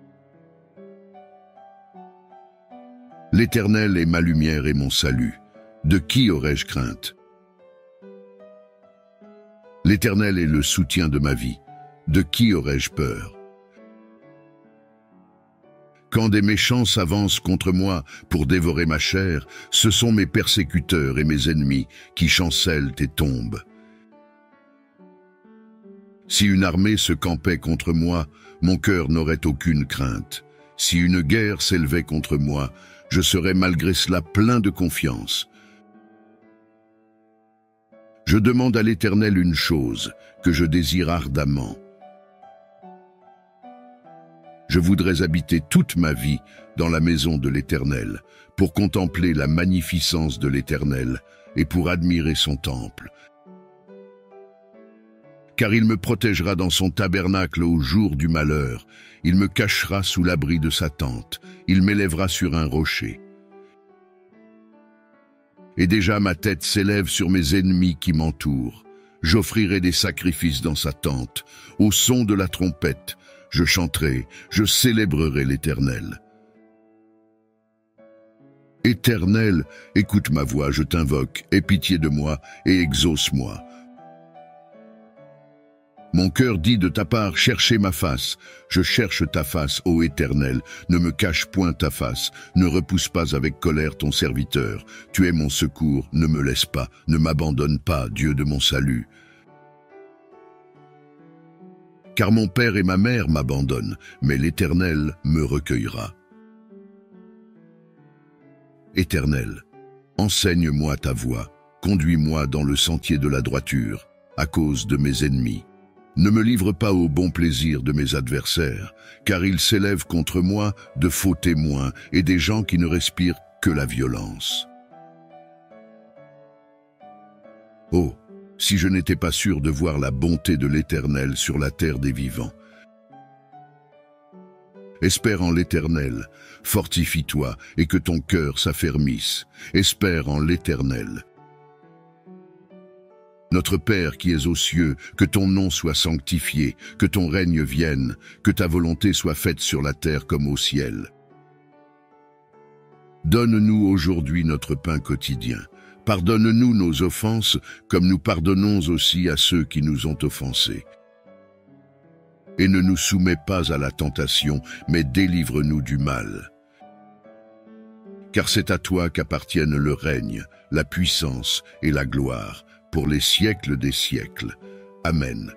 L'Éternel est ma lumière et mon salut. De qui aurais-je crainte? L'Éternel est le soutien de ma vie. De qui aurais-je peur? Quand des méchants s'avancent contre moi pour dévorer ma chair, ce sont mes persécuteurs et mes ennemis qui chancellent et tombent. Si une armée se campait contre moi, mon cœur n'aurait aucune crainte. Si une guerre s'élevait contre moi, je serais malgré cela plein de confiance. Je demande à l'Éternel une chose, que je désire ardemment. Je voudrais habiter toute ma vie dans la maison de l'Éternel, pour contempler la magnificence de l'Éternel et pour admirer son temple. Car il me protégera dans son tabernacle au jour du malheur, il me cachera sous l'abri de sa tente, il m'élèvera sur un rocher. Et déjà ma tête s'élève sur mes ennemis qui m'entourent. J'offrirai des sacrifices dans sa tente, au son de la trompette, je chanterai, je célébrerai l'Éternel. Éternel, écoute ma voix, je t'invoque, aie pitié de moi et exauce-moi. Mon cœur dit de ta part, cherchez ma face. Je cherche ta face, ô Éternel, ne me cache point ta face, ne repousse pas avec colère ton serviteur. Tu es mon secours, ne me laisse pas, ne m'abandonne pas, Dieu de mon salut. Car mon père et ma mère m'abandonnent, mais l'Éternel me recueillera. Éternel, enseigne-moi ta voie, conduis-moi dans le sentier de la droiture, à cause de mes ennemis. Ne me livre pas au bon plaisir de mes adversaires, car ils s'élèvent contre moi de faux témoins et des gens qui ne respirent que la violence. Oh, si je n'étais pas sûr de voir la bonté de l'Éternel sur la terre des vivants. Espère en l'Éternel, fortifie-toi et que ton cœur s'affermisse. Espère en l'Éternel. Notre Père qui es aux cieux, que ton nom soit sanctifié, que ton règne vienne, que ta volonté soit faite sur la terre comme au ciel. Donne-nous aujourd'hui notre pain quotidien. Pardonne-nous nos offenses, comme nous pardonnons aussi à ceux qui nous ont offensés. Et ne nous soumets pas à la tentation, mais délivre-nous du mal. Car c'est à toi qu'appartiennent le règne, la puissance et la gloire, pour les siècles des siècles. Amen.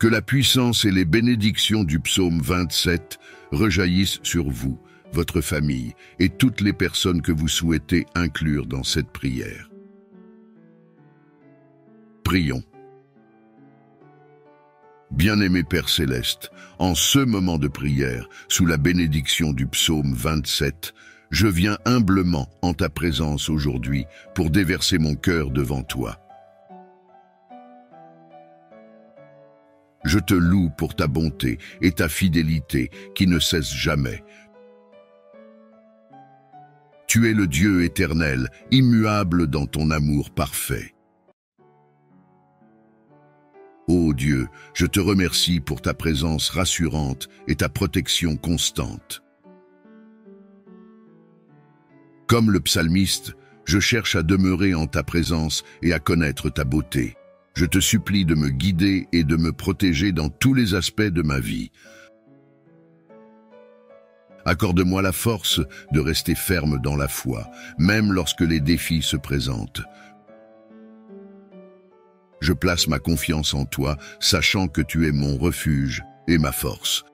Que la puissance et les bénédictions du psaume 27 rejaillissent sur vous, votre famille et toutes les personnes que vous souhaitez inclure dans cette prière. Prions. Bien-aimé Père Céleste, en ce moment de prière, sous la bénédiction du psaume 27, je viens humblement en ta présence aujourd'hui pour déverser mon cœur devant toi. Je te loue pour ta bonté et ta fidélité qui ne cessent jamais. Tu es le Dieu éternel, immuable dans ton amour parfait. Ô Dieu, je te remercie pour ta présence rassurante et ta protection constante. Comme le psalmiste, je cherche à demeurer en ta présence et à connaître ta beauté. Je te supplie de me guider et de me protéger dans tous les aspects de ma vie. Accorde-moi la force de rester ferme dans la foi, même lorsque les défis se présentent. Je place ma confiance en toi, sachant que tu es mon refuge et ma force.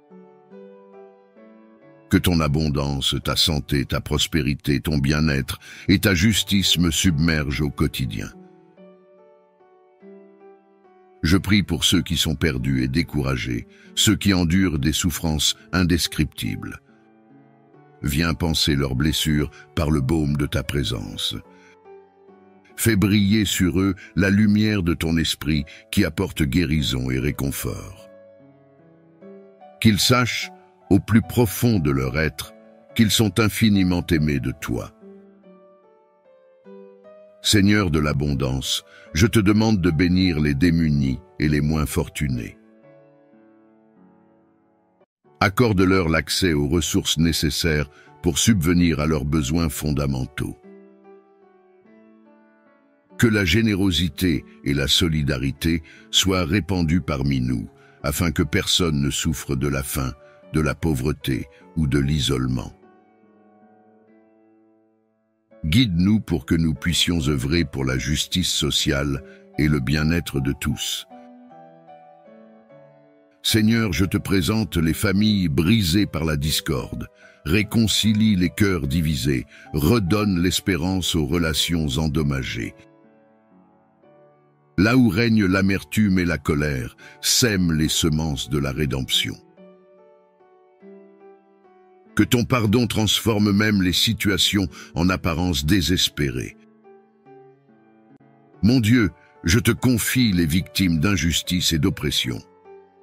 Que ton abondance, ta santé, ta prospérité, ton bien-être et ta justice me submergent au quotidien. Je prie pour ceux qui sont perdus et découragés, ceux qui endurent des souffrances indescriptibles. Viens panser leurs blessures par le baume de ta présence. Fais briller sur eux la lumière de ton esprit qui apporte guérison et réconfort. Qu'ils sachent, au plus profond de leur être, qu'ils sont infiniment aimés de toi. Seigneur de l'abondance, je te demande de bénir les démunis et les moins fortunés. Accorde-leur l'accès aux ressources nécessaires pour subvenir à leurs besoins fondamentaux. Que la générosité et la solidarité soient répandues parmi nous, afin que personne ne souffre de la faim, de la pauvreté ou de l'isolement. Guide-nous pour que nous puissions œuvrer pour la justice sociale et le bien-être de tous. Seigneur, je te présente les familles brisées par la discorde, réconcilie les cœurs divisés, redonne l'espérance aux relations endommagées. Là où règne l'amertume et la colère, sème les semences de la rédemption. Que ton pardon transforme même les situations en apparence désespérées. Mon Dieu, je te confie les victimes d'injustice et d'oppression.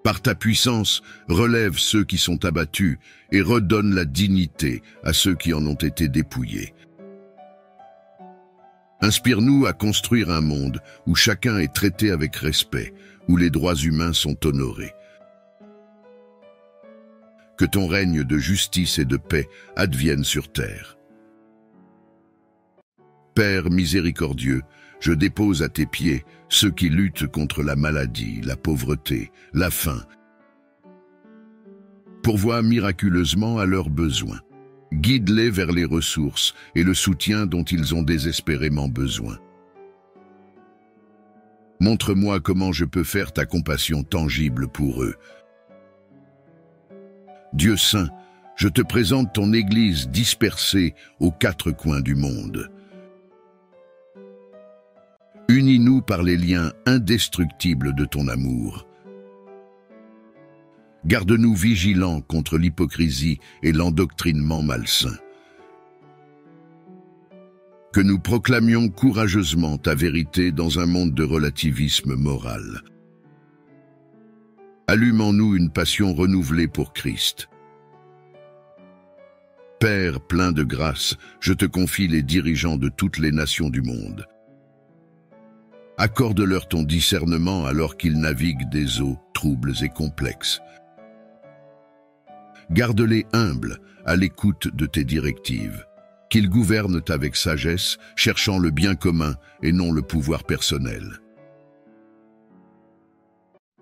Par ta puissance, relève ceux qui sont abattus et redonne la dignité à ceux qui en ont été dépouillés. Inspire-nous à construire un monde où chacun est traité avec respect, où les droits humains sont honorés. Que ton règne de justice et de paix advienne sur terre. Père miséricordieux, je dépose à tes pieds ceux qui luttent contre la maladie, la pauvreté, la faim. Pourvois miraculeusement à leurs besoins. Guide-les vers les ressources et le soutien dont ils ont désespérément besoin. Montre-moi comment je peux faire ta compassion tangible pour eux. Dieu saint, je te présente ton Église dispersée aux quatre coins du monde. Unis-nous par les liens indestructibles de ton amour. Garde-nous vigilants contre l'hypocrisie et l'endoctrinement malsain. Que nous proclamions courageusement ta vérité dans un monde de relativisme moral. Allume en nous une passion renouvelée pour Christ. Père plein de grâce, je te confie les dirigeants de toutes les nations du monde. Accorde-leur ton discernement alors qu'ils naviguent des eaux troubles et complexes. Garde-les humbles, à l'écoute de tes directives. Qu'ils gouvernent avec sagesse, cherchant le bien commun et non le pouvoir personnel.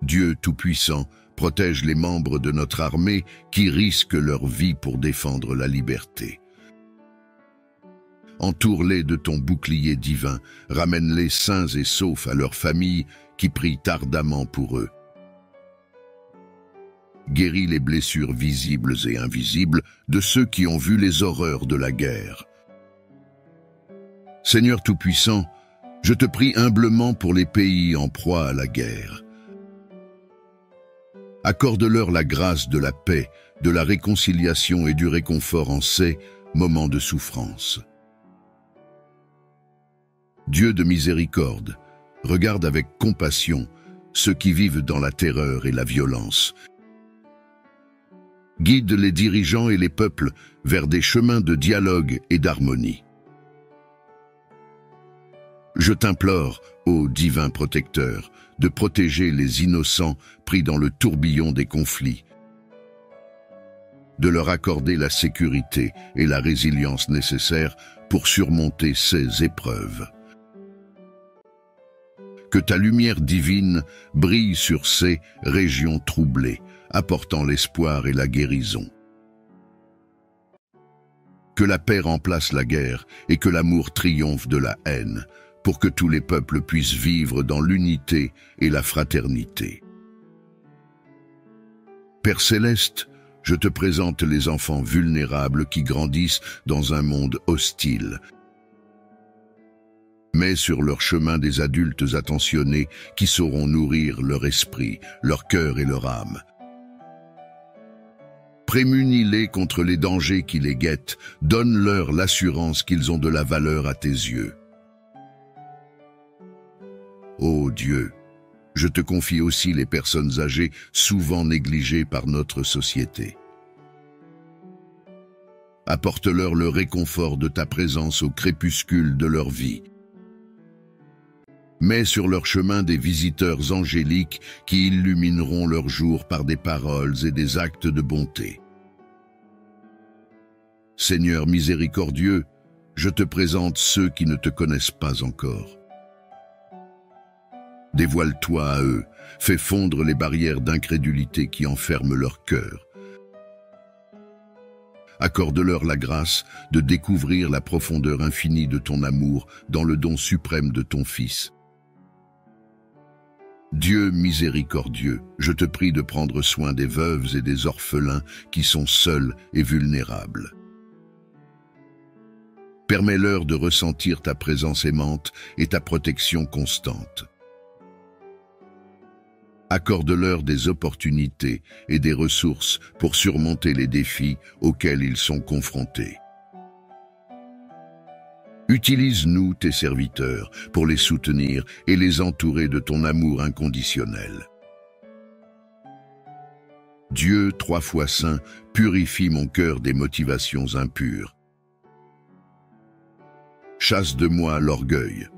Dieu Tout-Puissant, protège les membres de notre armée qui risquent leur vie pour défendre la liberté. Entoure-les de ton bouclier divin, ramène-les sains et saufs à leurs familles qui prient ardemment pour eux. Guéris les blessures visibles et invisibles de ceux qui ont vu les horreurs de la guerre. Seigneur Tout-Puissant, je te prie humblement pour les pays en proie à la guerre. Accorde-leur la grâce de la paix, de la réconciliation et du réconfort en ces moments de souffrance. Dieu de miséricorde, regarde avec compassion ceux qui vivent dans la terreur et la violence. Guide les dirigeants et les peuples vers des chemins de dialogue et d'harmonie. Je t'implore, ô divin protecteur, de protéger les innocents pris dans le tourbillon des conflits, de leur accorder la sécurité et la résilience nécessaires pour surmonter ces épreuves. Que ta lumière divine brille sur ces régions troublées, apportant l'espoir et la guérison. Que la paix remplace la guerre et que l'amour triomphe de la haine, pour que tous les peuples puissent vivre dans l'unité et la fraternité. Père céleste, je te présente les enfants vulnérables qui grandissent dans un monde hostile. Mets sur leur chemin des adultes attentionnés qui sauront nourrir leur esprit, leur cœur et leur âme. Prémunis-les contre les dangers qui les guettent, donne-leur l'assurance qu'ils ont de la valeur à tes yeux. Ô Dieu, je te confie aussi les personnes âgées souvent négligées par notre société. Apporte-leur le réconfort de ta présence au crépuscule de leur vie. Mets sur leur chemin des visiteurs angéliques qui illumineront leur jour par des paroles et des actes de bonté. Seigneur miséricordieux, je te présente ceux qui ne te connaissent pas encore. Dévoile-toi à eux, fais fondre les barrières d'incrédulité qui enferment leur cœur. Accorde-leur la grâce de découvrir la profondeur infinie de ton amour dans le don suprême de ton Fils. Dieu miséricordieux, je te prie de prendre soin des veuves et des orphelins qui sont seuls et vulnérables. Permets-leur de ressentir ta présence aimante et ta protection constante. Accorde-leur des opportunités et des ressources pour surmonter les défis auxquels ils sont confrontés. Utilise-nous, tes serviteurs, pour les soutenir et les entourer de ton amour inconditionnel. Dieu, 3 fois saint, purifie mon cœur des motivations impures. Chasse de moi l'orgueil,